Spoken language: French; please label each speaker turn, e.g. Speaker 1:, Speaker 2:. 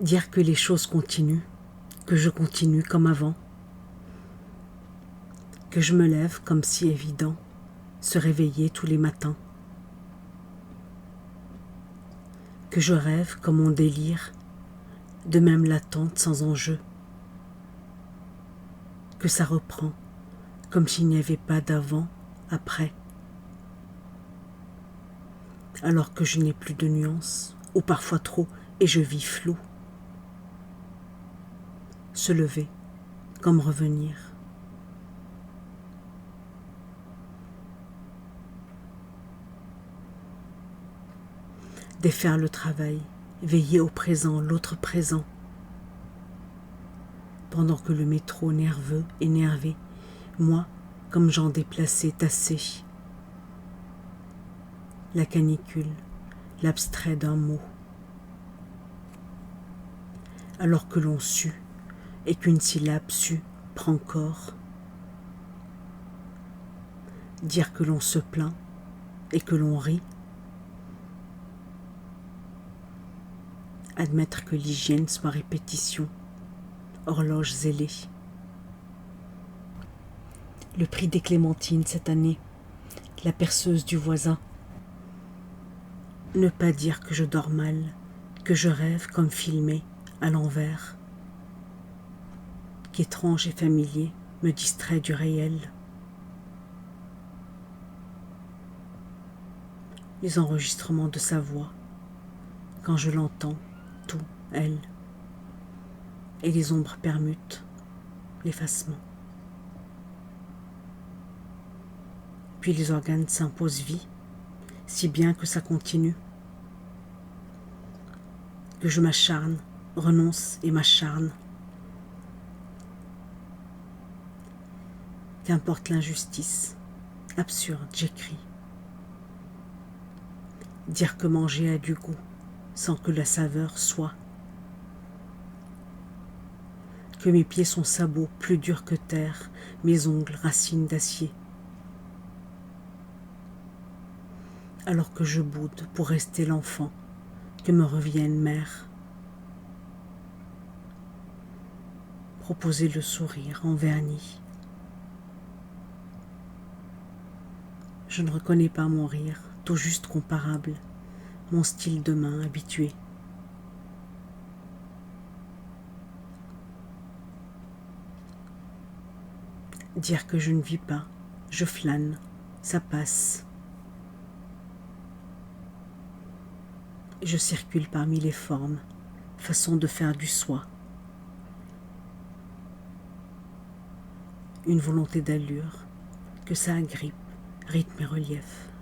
Speaker 1: Dire que les choses continuent, que je continue comme avant, que je me lève comme si évident, se réveiller tous les matins, que je rêve comme on délire, de même l'attente sans enjeu, que ça reprend comme s'il n'y avait pas d'avant, après, alors que je n'ai plus de nuances, ou parfois trop, et je vis flou. Se lever, comme revenir. Défaire le travail, veiller au présent, l'autre présent. Pendant que le métro nerveux, énervé, moi, comme gens déplacés, tassés. La canicule, l'abstrait d'un mot. Alors que l'on sue, et qu'une syllabe sue prend corps. Dire que l'on se plaint, et que l'on rit. Admettre que l'hygiène soit répétition, horloge zélée. Le prix des clémentines cette année, la perceuse du voisin. Ne pas dire que je dors mal, que je rêve comme filmé, à l'envers, qu'étrange et familier me distrait du réel. Les enregistrements de sa voix, quand je l'entends, tout, elle, et les ombres permutent, l'effacement. Puis les organes s'imposent vie, si bien que ça continue, que je m'acharne, renonce et m'acharne. Qu'importe l'injustice, absurde, j'écris. Dire que manger a du goût, sans que la saveur soit. Que mes pieds sont sabots plus durs que terre, mes ongles racines d'acier. Alors que je boude pour rester l'enfant, que me revienne mère. Proposer le sourire en vernis. Je ne reconnais pas mon rire, tout juste comparable, mon style de main habitué. Dire que je ne vis pas, je flâne, ça passe. Je circule parmi les formes, façon de faire du soi. Une volonté d'allure, que ça agrippe, rythme et relief.